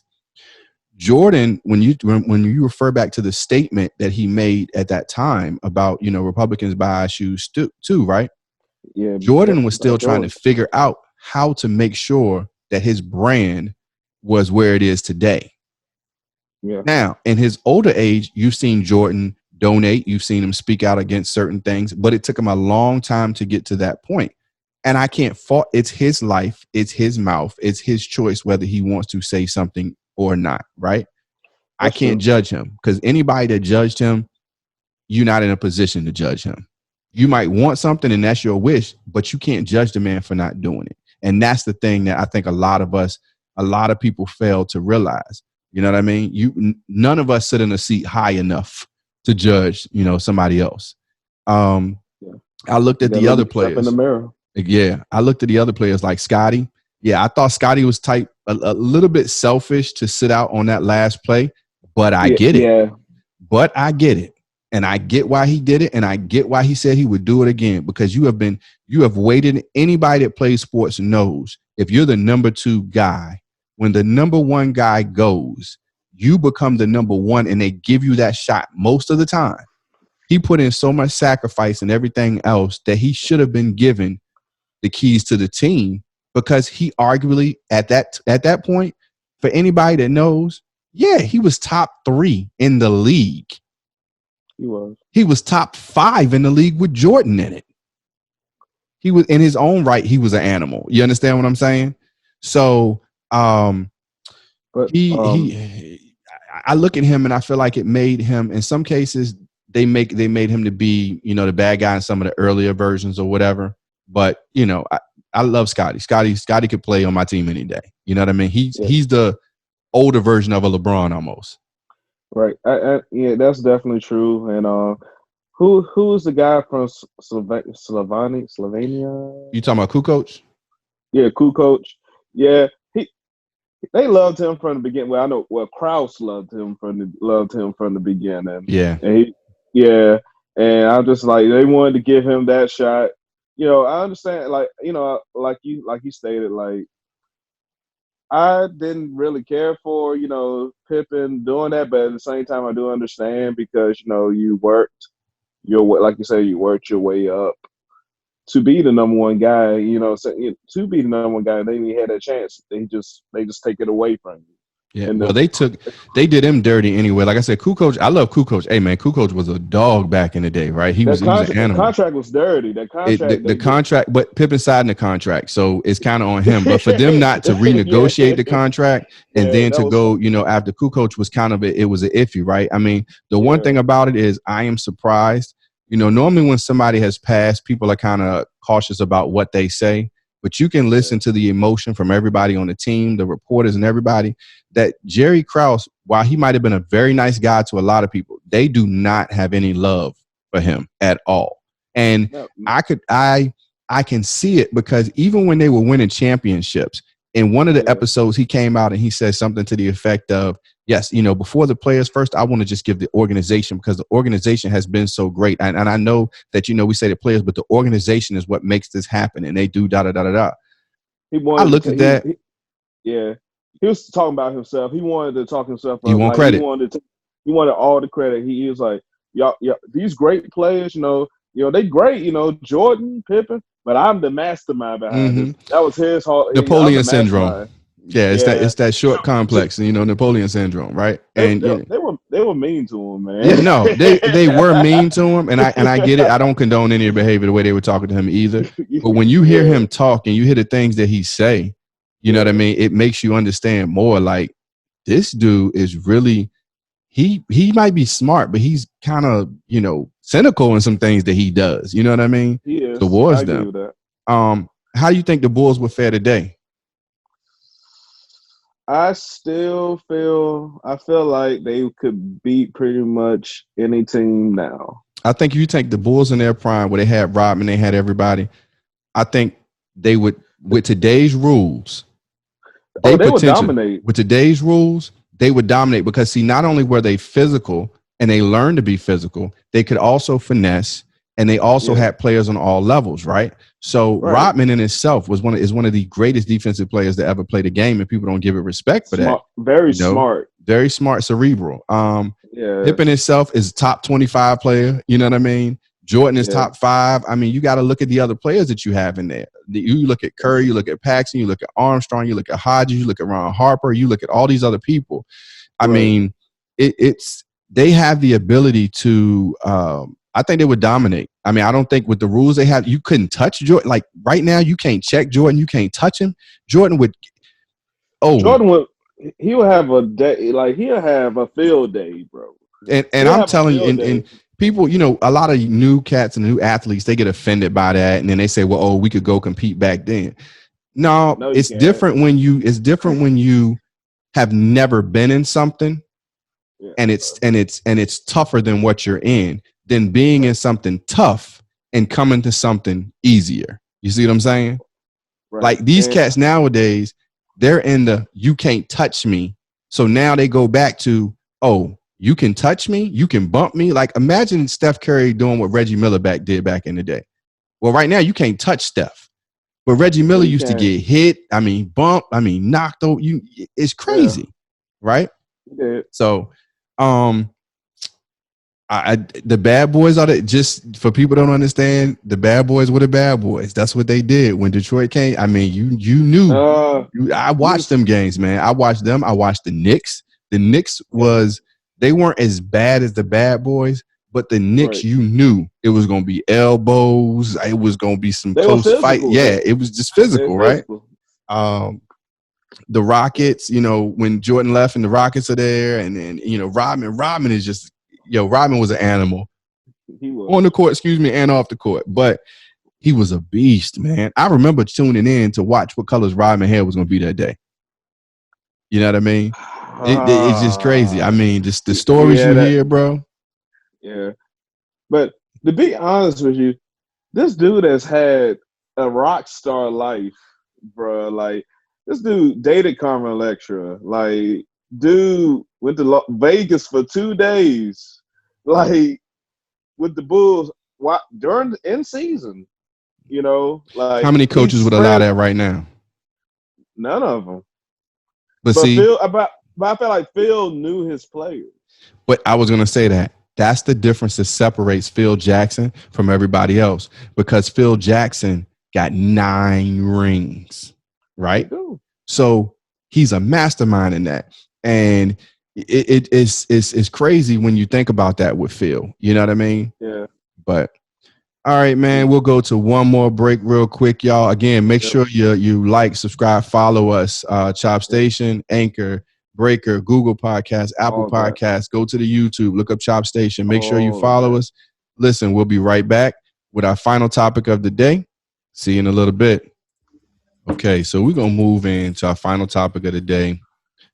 [SPEAKER 1] Jordan, when you refer back to the statement that he made at that time about, Republicans buy shoes too, right?
[SPEAKER 2] Yeah.
[SPEAKER 1] Jordan was still trying to figure out how to make sure that his brand was where it is today.
[SPEAKER 2] Yeah.
[SPEAKER 1] Now, in his older age, you've seen Jordan donate, you've seen him speak out against certain things, but it took him a long time to get to that point. And I can't fault, it's his life, it's his mouth, it's his choice whether he wants to say something or not, right? I can't judge him, because anybody that judged him, you're not in a position to judge him. You might want something and that's your wish, but you can't judge the man for not doing it. And that's the thing that I think a lot of people fail to realize. You know what I mean? None of us sit in a seat high enough to judge, somebody else. I looked at the other players.
[SPEAKER 2] In the mirror.
[SPEAKER 1] Yeah, I looked at the other players like Scotty. Yeah, I thought Scotty was type a little bit selfish to sit out on that last play, but I get it.
[SPEAKER 2] Yeah.
[SPEAKER 1] But I get it. And I get why he did it. And I get why he said he would do it again, because you have waited. Anybody that plays sports knows if you're the number 2 guy, when the number 1 guy goes, you become the number 1 and they give you that shot most of the time. He put in so much sacrifice and everything else that he should have been given the keys to the team, because he arguably at that point, for anybody that knows, he was top 3 in the league. He was top 5 in the league with Jordan in it. He was in his own right. He was an animal. You understand what I'm saying? So, I look at him and I feel like it made him, in some cases, they made him to be, the bad guy in some of the earlier versions or whatever. But, I love Scotty. Scotty could play on my team any day. You know what I mean? He's the older version of a LeBron almost.
[SPEAKER 2] Right. Yeah, that's definitely true. And who's the guy from Slovenia?
[SPEAKER 1] You talking about Kukoc?
[SPEAKER 2] Yeah, Kukoc. Yeah, they loved him from the beginning. Well, I know. Well, Krause loved him from the beginning.
[SPEAKER 1] Yeah.
[SPEAKER 2] And I'm just like, they wanted to give him that shot. I understand. Like you stated, like, I didn't really care for, Pippen doing that, but at the same time, I do understand, because, you worked your way, like you say, you worked your way up to be the number 1 guy, to be the number 1 guy. Then you had that chance. They just take it away from you.
[SPEAKER 1] Yeah, well, they did him dirty anyway. Like I said, Kukoc, I love Kukoc. Hey, man, Kukoc was a dog back in the day, right? He was an animal.
[SPEAKER 2] The contract was dirty. The
[SPEAKER 1] contract, but Pippen signed the contract, so it's kind of on him. But for them not to renegotiate the contract and then to go, after Kukoc was kind of it was an iffy, right? I mean, the one thing about it is I am surprised. Normally when somebody has passed, people are kind of cautious about what they say. But you can listen to the emotion from everybody on the team, the reporters and everybody, that Jerry Krause, while he might have been a very nice guy to a lot of people, they do not have any love for him at all. And I can see it, because even when they were winning championships, in one of the episodes, he came out and he said something to the effect of, yes, before the players first, I want to just give the organization, because the organization has been so great. And I know that, we say the players, but the organization is what makes this happen. And they do da da da da da.
[SPEAKER 2] He
[SPEAKER 1] I
[SPEAKER 2] wanted
[SPEAKER 1] looked
[SPEAKER 2] to
[SPEAKER 1] at that.
[SPEAKER 2] yeah. He was talking about himself. He wanted to talk himself
[SPEAKER 1] He
[SPEAKER 2] up.
[SPEAKER 1] want
[SPEAKER 2] Like
[SPEAKER 1] credit.
[SPEAKER 2] he wanted all the credit. He was like, y'all, these great players, they great, Jordan, Pippen, but I'm the mastermind behind this. That was his whole. I'm the
[SPEAKER 1] Napoleon syndrome.
[SPEAKER 2] mastermind.
[SPEAKER 1] Yeah, it's that short
[SPEAKER 2] So,
[SPEAKER 1] complex, Napoleon syndrome, right? And
[SPEAKER 2] they were mean to him, man.
[SPEAKER 1] yeah, no, they were mean to him, and I get it. I don't condone any behavior the way they were talking to him either. But when you hear him talk and you hear the things that he say, you know what I mean? It makes you understand more. Like, this dude is really, he might be smart, but he's kind of, cynical in some things that he does. You know what I mean?
[SPEAKER 2] He is.
[SPEAKER 1] Towards
[SPEAKER 2] I agree
[SPEAKER 1] them.
[SPEAKER 2] with that.
[SPEAKER 1] How do you think the Bulls would fare today?
[SPEAKER 2] I feel like they could beat pretty much any team now.
[SPEAKER 1] I think if you take the Bulls in their prime, where they had Rodman, they had everybody, I think they would, with today's rules,
[SPEAKER 2] they would dominate.
[SPEAKER 1] With today's rules, they would dominate, because see, not only were they physical and they learned to be physical, they could also finesse, and they also had players on all levels, right? So Rodman in itself is one of the greatest defensive players to ever play the game, and people don't give it respect for that.
[SPEAKER 2] Very smart.
[SPEAKER 1] Very smart, cerebral. Pippen itself is top 25 player. You know what I mean? Jordan is top 5. I mean, you got to look at the other players that you have in there. You look at Curry, you look at Paxson, you look at Armstrong, you look at Hodges, you look at Ron Harper, you look at all these other people. I mean, they have the ability to. I think they would dominate. I mean, I don't think with the rules they have, you couldn't touch Jordan. Like right now, you can't check Jordan. You can't touch him. Jordan would.
[SPEAKER 2] He would have a day. Like he'll have a field day, bro.
[SPEAKER 1] And I'm telling you, and people, a lot of new cats and new athletes, they get offended by that, and then they say, "Well, we could go compete back then." No, it's different when you have never been in something, and it's tougher than what you're in, than being in something tough and coming to something easier. You see what I'm saying? Right. Like these cats nowadays, they're in the you can't touch me. So now they go back to, oh, you can touch me, you can bump me. Like imagine Steph Curry doing what Reggie Miller did back in the day. Well, right now you can't touch Steph. But Reggie Miller used to get hit, bumped, knocked over. It's crazy, right?
[SPEAKER 2] Yeah.
[SPEAKER 1] So the bad boys just for people don't understand, the bad boys were the bad boys. That's what they did when Detroit came. I mean, you knew. I watched them games, man. I watched them. I watched the Knicks. The Knicks they weren't as bad as the bad boys, but the Knicks, you knew it was going to be elbows. It was going to be some close fight. Yeah, it was just physical, right? The Rockets, when Jordan left and the Rockets are there, and then Rodman is just. Rodman was an animal. He was. On the court, and off the court. But he was a beast, man. I remember tuning in to watch what colors Rodman hair was going to be that day. You know what I mean? It's just crazy. I mean, just the stories you hear, bro.
[SPEAKER 2] Yeah. But to be honest with you, this dude has had a rock star life, bro. Like, this dude dated Carmen Electra. Like, dude went to Vegas for 2 days. Like with the Bulls, during in season, like
[SPEAKER 1] how many coaches would allow that right now?
[SPEAKER 2] None of them.
[SPEAKER 1] But see,
[SPEAKER 2] I feel like Phil knew his players.
[SPEAKER 1] But I was gonna say that's the difference that separates Phil Jackson from everybody else, because Phil Jackson got 9 rings, right? So he's a mastermind in that, and it's crazy when you think about that with Phil. You know what I mean?
[SPEAKER 2] Yeah.
[SPEAKER 1] But all right, man, we'll go to one more break real quick, y'all. Again, make sure you like, subscribe, follow us, ChopStation, Anchor, Breaker, Google Podcasts, Apple Podcasts. Go to the YouTube, look up ChopStation. Make sure you follow us. Listen, we'll be right back with our final topic of the day. See you in a little bit. Okay, so we're going to move into our final topic of the day.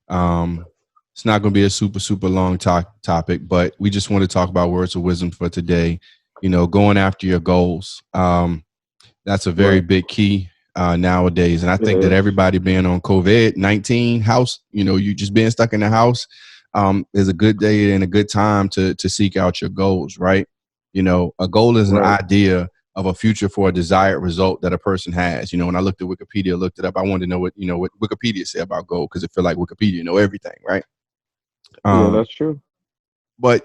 [SPEAKER 1] It's not going to be a super, super long topic, but we just want to talk about words of wisdom for today. Going after your goals. That's a very big key nowadays. And I think that everybody being on COVID-19 house, you just being stuck in the house, is a good day and a good time to seek out your goals, right? A goal is an
[SPEAKER 2] Right.
[SPEAKER 1] idea of a future for a desired result that a person has. When I looked at Wikipedia, looked it up, I wanted to know what Wikipedia said about goal, because it feel like Wikipedia know everything, right?
[SPEAKER 2] Yeah,
[SPEAKER 1] Um,
[SPEAKER 2] that's true.
[SPEAKER 1] but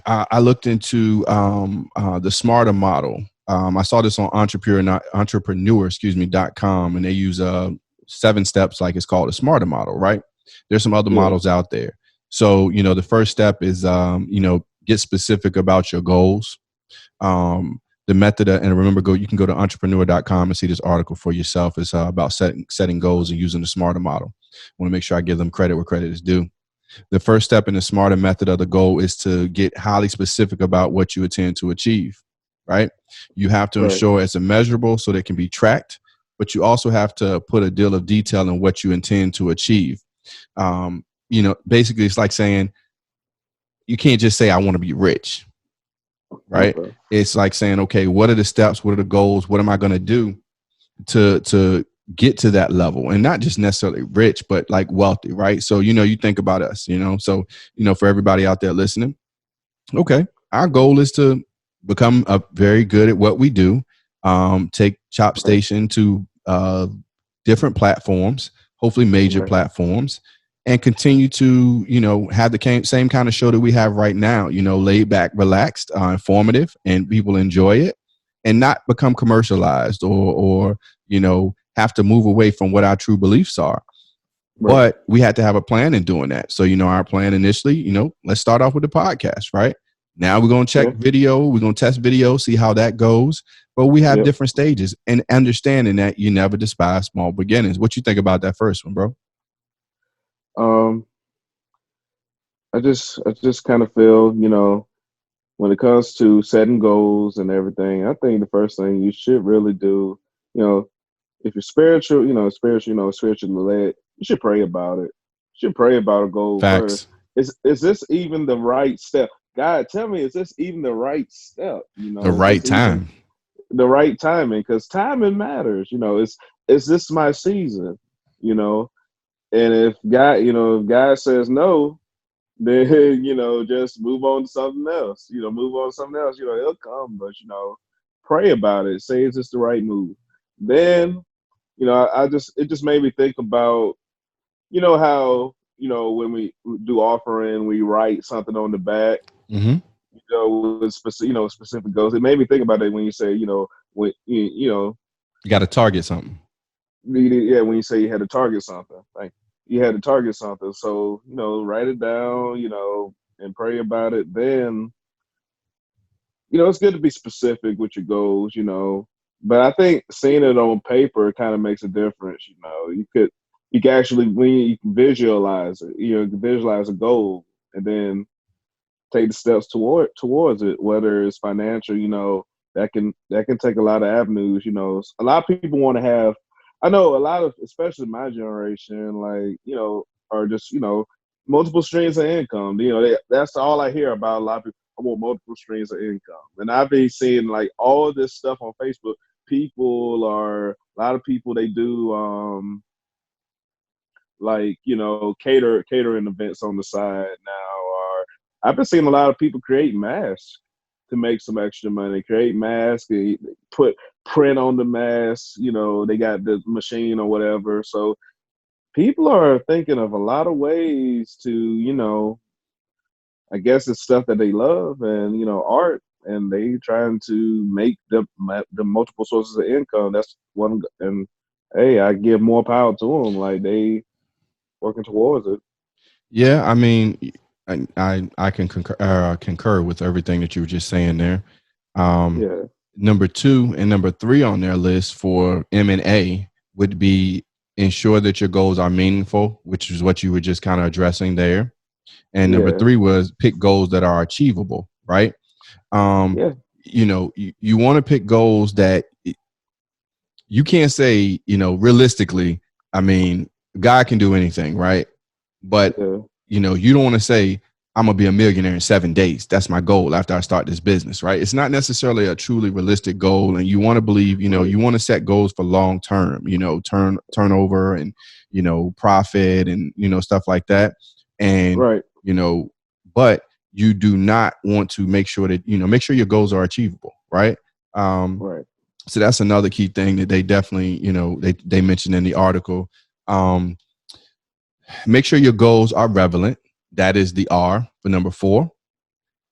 [SPEAKER 1] I looked into the smarter model. I saw this on entrepreneur.com, and they use 7 steps, like it's called a smarter model, right? There's some other
[SPEAKER 2] Yeah.
[SPEAKER 1] models out there. So the first step is get specific about your goals. The method, and remember, you can go to entrepreneur.com and see this article for yourself. It's about setting goals and using the smarter model. I want to make sure I give them credit where credit is due. The first step in the smarter method of the goal is to get highly specific about what you intend to achieve, right? You have to
[SPEAKER 2] Right.
[SPEAKER 1] ensure it's measurable so that it can be tracked, but you also have to put a deal of detail in what you intend to achieve. Basically, it's like saying, you can't just say, I want to be rich, right?
[SPEAKER 2] Okay.
[SPEAKER 1] It's like saying, okay, what are the steps? What are the goals? What am I going to do to get to that level? And not just necessarily rich, but like wealthy, right? So you think about us, so for everybody out there listening, okay, our goal is to become very good at what we do. Take
[SPEAKER 2] Right.
[SPEAKER 1] ChopStation to different platforms, hopefully major
[SPEAKER 2] Right.
[SPEAKER 1] platforms, and continue to have the same kind of show that we have right now. Laid back, relaxed, informative, and people enjoy it, and not become commercialized or have to move away from what our true beliefs are.
[SPEAKER 2] Right.
[SPEAKER 1] But we had to have a plan in doing that. So, our plan initially, let's start off with the podcast, right? Now we're going to check
[SPEAKER 2] Yeah.
[SPEAKER 1] video. We're going to test video, see how that goes. But we have
[SPEAKER 2] Yep.
[SPEAKER 1] different stages, and understanding that you never despise small beginnings. What you think about that first one, bro?
[SPEAKER 2] Um, I just kind of feel, when it comes to setting goals and everything, I think the first thing you should really do, you know, if you're spiritual, spiritually led, you should pray about it. You should pray about a goal first.
[SPEAKER 1] Facts.
[SPEAKER 2] Is this even the right step? God, tell me, is this even the right step?
[SPEAKER 1] The
[SPEAKER 2] Is
[SPEAKER 1] right
[SPEAKER 2] this even
[SPEAKER 1] time.
[SPEAKER 2] the right timing? Because timing matters. Is this my season? You know, and if God says no, then just move on to something else. Move on to something else. It'll come, but pray about it. Say, is this the right move? Then it just made me think about how when we do offering, we write something on the back.
[SPEAKER 1] Mm-hmm.
[SPEAKER 2] With specific goals. It made me think about it when you say when
[SPEAKER 1] You got to target something.
[SPEAKER 2] yeah, when you say you had to target something, like you had to target something. So write it down, and pray about it. Then it's good to be specific with your goals, but I think seeing it on paper kind of makes a difference. You can actually, when you can visualize it, you can visualize a goal and then take the steps towards it, whether it's financial. That can take a lot of avenues. A lot of people want to have, I know a lot of, especially my generation, like are just multiple streams of income. That's all I hear about. A lot of people, I want multiple streams of income, and I've been seeing like all this stuff on Facebook. A lot of people, they do like catering events on the side now. Or I've been seeing a lot of people create masks to make some extra money. Create masks, and put print on the mask. They got the machine or whatever. So people are thinking of a lot of ways to I guess it's stuff that they love, and art, and they trying to make the multiple sources of income. That's one. And hey, I give more power to them. Like, they working towards it.
[SPEAKER 1] Yeah, I mean, I can concur with everything that you were just saying there. Um,
[SPEAKER 2] Yeah.
[SPEAKER 1] Number 2 and number 3 on their list for M&A would be ensure that your goals are meaningful, which is what you were just kind of addressing there. And number
[SPEAKER 2] Yeah.
[SPEAKER 1] 3 was pick goals that are achievable, right? Um,
[SPEAKER 2] Yeah.
[SPEAKER 1] you want to pick goals that you can't say, realistically, I mean, God can do anything, right? But,
[SPEAKER 2] Yeah.
[SPEAKER 1] you don't want to say, I'm going to be a millionaire in 7 days. That's my goal after I start this business, right? It's not necessarily a truly realistic goal. And you want to believe,
[SPEAKER 2] Right.
[SPEAKER 1] you want to set goals for long term, turnover and, profit and, stuff like that. And
[SPEAKER 2] Right.
[SPEAKER 1] you know, but you do not want to make sure that, make sure your goals are achievable, right? Um,
[SPEAKER 2] Right.
[SPEAKER 1] so that's another key thing that they definitely, they mentioned in the article. Um, Make sure your goals are relevant. That is the R for number 4.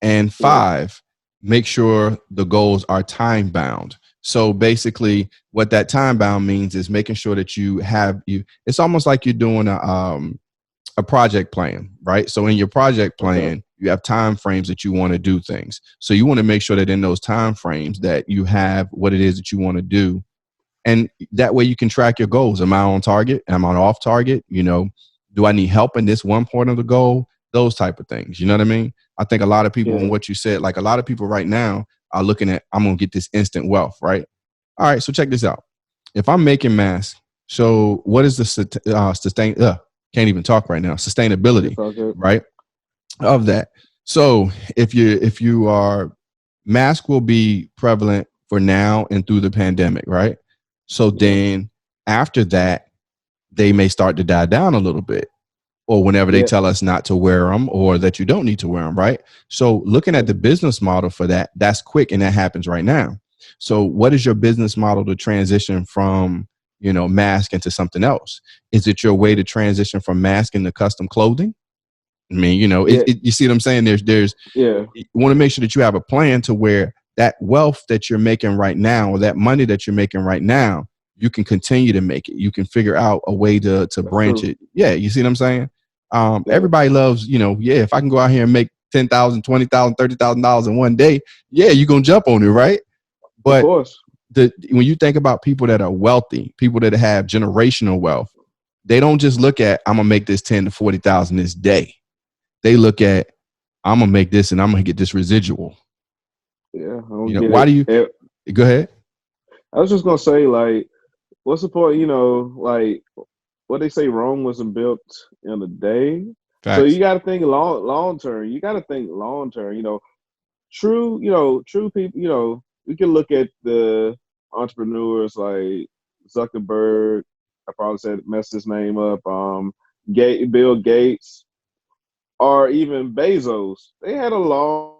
[SPEAKER 1] And
[SPEAKER 2] Yep.
[SPEAKER 1] 5, make sure the goals are time bound. So basically, what that time bound means is making sure that it's almost like you're doing a project plan, right? So in your project
[SPEAKER 2] Okay.
[SPEAKER 1] plan, you have time frames that you want to do things. So you want to make sure that in those time frames that you have what it is that you want to do, and that way you can track your goals. Am I on target? Am I off target? Do I need help in this one part of the goal? Those type of things. You know what I mean? I think a lot of people, in
[SPEAKER 2] Yeah.
[SPEAKER 1] what you said, like a lot of people right now are looking at, I'm going to get this instant wealth, right? All right. So check this out. If I'm making masks, so what is the can't even talk right now,
[SPEAKER 2] It's
[SPEAKER 1] sustainability,
[SPEAKER 2] all good.
[SPEAKER 1] right, of that? So if you are, mask will be prevalent for now and through the pandemic, right? So
[SPEAKER 2] Yep.
[SPEAKER 1] then after that, they may start to die down a little bit, or whenever they
[SPEAKER 2] Yeah.
[SPEAKER 1] tell us not to wear them or that you don't need to wear them, right? So looking at
[SPEAKER 2] Right.
[SPEAKER 1] the business model for that, that's quick, and that happens right now. So what is your business model to transition from, mask into something else? Is it your way to transition from mask into custom clothing? I mean,
[SPEAKER 2] Yeah.
[SPEAKER 1] you see what I'm saying? There's
[SPEAKER 2] Yeah.
[SPEAKER 1] you want to make sure that you have a plan to where that wealth that you're making right now, or that money that you're making right now, you can continue to make it. You can figure out a way to
[SPEAKER 2] That's
[SPEAKER 1] branch
[SPEAKER 2] true.
[SPEAKER 1] it. Yeah, you see what I'm saying?
[SPEAKER 2] Yeah.
[SPEAKER 1] Everybody loves, yeah, if I can go out here and make 10,000, 20,000, $30,000 in one day, yeah, you're gonna jump on it, right?
[SPEAKER 2] Of
[SPEAKER 1] But
[SPEAKER 2] course.
[SPEAKER 1] when you think about people that are wealthy, people that have generational wealth, they don't just look at, I'm gonna make this 10 to 40,000 this day. They look at, I'm gonna make this and I'm gonna get this residual.
[SPEAKER 2] Yeah. I don't get
[SPEAKER 1] Why
[SPEAKER 2] it.
[SPEAKER 1] do you go ahead?
[SPEAKER 2] I was just gonna say, like, what's the point? Like what they say, Rome wasn't built in a day. So you
[SPEAKER 1] Facts.
[SPEAKER 2] got to think long term. You got to think long term. True people. We can look at the entrepreneurs like Zuckerberg. I probably said messed his name up. Bill Gates, or even Bezos. They had a long.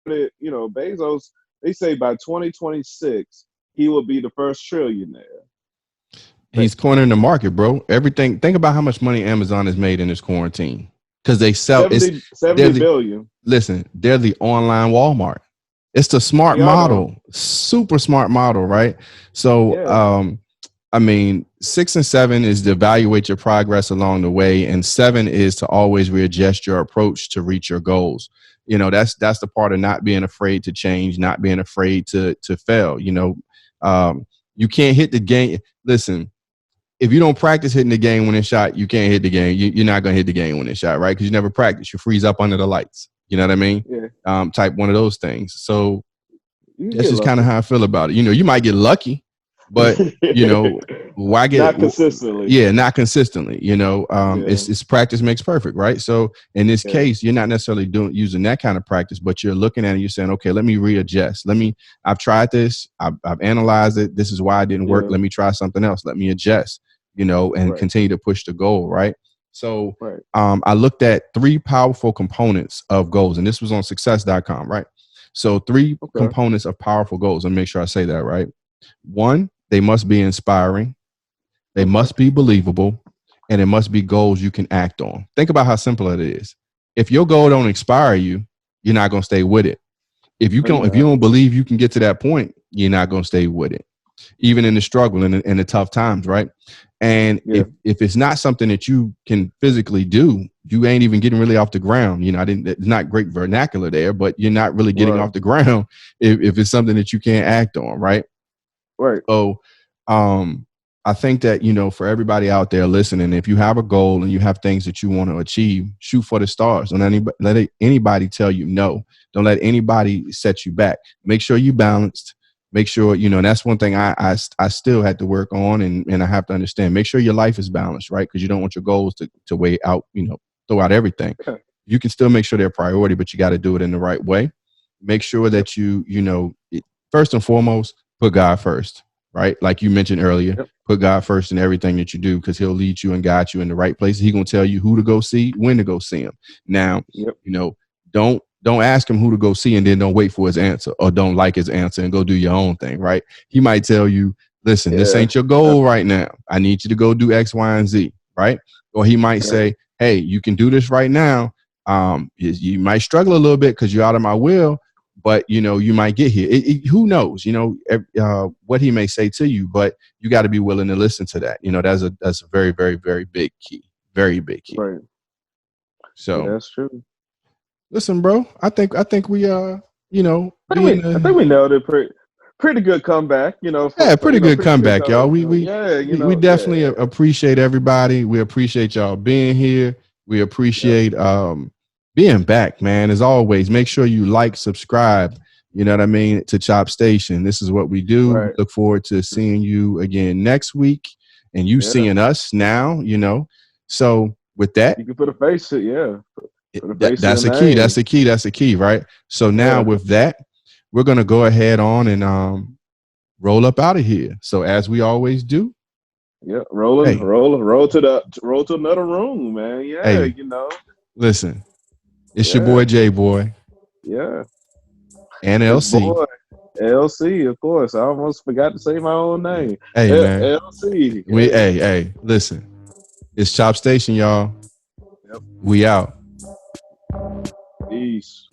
[SPEAKER 2] Bezos. They say by 2026 he will be the first trillionaire.
[SPEAKER 1] He's cornering the market, bro. Everything. Think about how much money Amazon has made in this quarantine, because they sell. It's
[SPEAKER 2] 70,
[SPEAKER 1] they're
[SPEAKER 2] 70
[SPEAKER 1] the
[SPEAKER 2] billion.
[SPEAKER 1] Listen. They're the online Walmart. It's the smart
[SPEAKER 2] They are though.
[SPEAKER 1] model, super smart model, right? So,
[SPEAKER 2] Yeah.
[SPEAKER 1] I mean, 6 and 7 is to evaluate your progress along the way, and 7 is to always readjust your approach to reach your goals. That's the part of not being afraid to change, not being afraid to fail. You can't hit the game. Listen, if you don't practice hitting the game winning shot, you can't hit the game. You're not going to hit the game winning shot, right? Because you never practice. You freeze up under the lights. You know what I mean?
[SPEAKER 2] Yeah.
[SPEAKER 1] Type one of those things. So
[SPEAKER 2] You
[SPEAKER 1] that's
[SPEAKER 2] get
[SPEAKER 1] just kind of
[SPEAKER 2] lucky.
[SPEAKER 1] how I feel about it. You might get lucky, but why get?
[SPEAKER 2] Not consistently.
[SPEAKER 1] Yeah, not consistently.
[SPEAKER 2] Yeah.
[SPEAKER 1] It's practice makes perfect, right? So in this
[SPEAKER 2] Yeah.
[SPEAKER 1] case, you're not necessarily using that kind of practice, but you're looking at it. You're saying, okay, let me readjust. I've tried this. I've analyzed it. This is why it didn't work.
[SPEAKER 2] Yeah.
[SPEAKER 1] Let me try something else. Let me adjust. And
[SPEAKER 2] Right.
[SPEAKER 1] continue to push the goal, right? So
[SPEAKER 2] Right.
[SPEAKER 1] I looked at 3 powerful components of goals, and this was on success.com, right? So 3
[SPEAKER 2] Okay.
[SPEAKER 1] components of powerful goals. Let me make sure I say that right. 1, they must be inspiring. They
[SPEAKER 2] Okay.
[SPEAKER 1] must be believable, and it must be goals you can act on. Think about how simple it is. If your goal don't inspire you, you're not going to stay with it. If you
[SPEAKER 2] No, you're
[SPEAKER 1] can, if you
[SPEAKER 2] not.
[SPEAKER 1] don't believe you can get to that point, you're not going to stay with it, even in the struggle and in the tough times, right? And
[SPEAKER 2] Yeah.
[SPEAKER 1] if it's not something that you can physically do, you ain't even getting really off the ground. I didn't. It's not great vernacular there, but you're not really getting
[SPEAKER 2] Right.
[SPEAKER 1] off the ground if it's something that you can't act on, right?
[SPEAKER 2] Right.
[SPEAKER 1] So, I think that, for everybody out there listening, if you have a goal and you have things that you want to achieve, shoot for the stars. Don't let anybody tell you no. Don't let anybody set you back. Make sure you balanced. Make sure, and that's one thing I still had to work on, and I have to understand. Make sure your life is balanced, right? Because you don't want your goals to weigh out, throw out everything.
[SPEAKER 2] Yeah.
[SPEAKER 1] You can still make sure they're a priority, but you got to do it in the right way. Make sure
[SPEAKER 2] Yep.
[SPEAKER 1] that first and foremost, put God first. right? Like you mentioned earlier,
[SPEAKER 2] Yep.
[SPEAKER 1] put God first in everything that you do, because he'll lead you and guide you in the right places. He's gonna tell you who to go see, when to go see him. Now,
[SPEAKER 2] Yep.
[SPEAKER 1] you know, don't ask him who to go see and then don't wait for his answer, or don't like his answer and go do your own thing, right? He might tell you, listen, this
[SPEAKER 2] Yeah.
[SPEAKER 1] ain't your goal right now. I need you to go do X, Y, and Z, right? Or he might
[SPEAKER 2] Right.
[SPEAKER 1] say, hey, you can do this right now. You might struggle a little bit because you're out of my will, but you might get here. Who knows? What he may say to you, but you got to be willing to listen to that. That's a very, very, very big key. Very big key.
[SPEAKER 2] Right. Yeah,
[SPEAKER 1] So
[SPEAKER 2] that's true.
[SPEAKER 1] listen, bro. I think we
[SPEAKER 2] I think we nailed it. Pretty good comeback.
[SPEAKER 1] yeah,
[SPEAKER 2] For
[SPEAKER 1] pretty good
[SPEAKER 2] pretty good
[SPEAKER 1] comeback, y'all.
[SPEAKER 2] comeback.
[SPEAKER 1] We
[SPEAKER 2] Yeah.
[SPEAKER 1] we
[SPEAKER 2] Yeah.
[SPEAKER 1] definitely appreciate everybody. We appreciate y'all being here. We
[SPEAKER 2] Yep.
[SPEAKER 1] appreciate being back, man. As always, make sure you like, subscribe. You know what I mean, to ChopStation. This is what we do. We
[SPEAKER 2] Right.
[SPEAKER 1] look forward to seeing you again next week, and you
[SPEAKER 2] Yeah.
[SPEAKER 1] seeing us now. So with that,
[SPEAKER 2] You can put a face to Yeah. Put a face to the
[SPEAKER 1] that's a key. That's
[SPEAKER 2] name.
[SPEAKER 1] a key. That's a key, right? So now
[SPEAKER 2] Yeah.
[SPEAKER 1] with that, we're gonna go ahead on and roll up out of here. So as we always do,
[SPEAKER 2] Yeah. Rolling.
[SPEAKER 1] hey,
[SPEAKER 2] Roll to another room, man. Yeah.
[SPEAKER 1] hey, listen, it's your
[SPEAKER 2] Yeah.
[SPEAKER 1] boy J Boy
[SPEAKER 2] Yeah.
[SPEAKER 1] and
[SPEAKER 2] His
[SPEAKER 1] LC.
[SPEAKER 2] boy. LC, of course. I almost forgot to say my own name.
[SPEAKER 1] Hey man,
[SPEAKER 2] LC.
[SPEAKER 1] we
[SPEAKER 2] Hey.
[SPEAKER 1] hey, listen, it's ChopStation, y'all.
[SPEAKER 2] Yep.
[SPEAKER 1] We out.
[SPEAKER 2] Peace.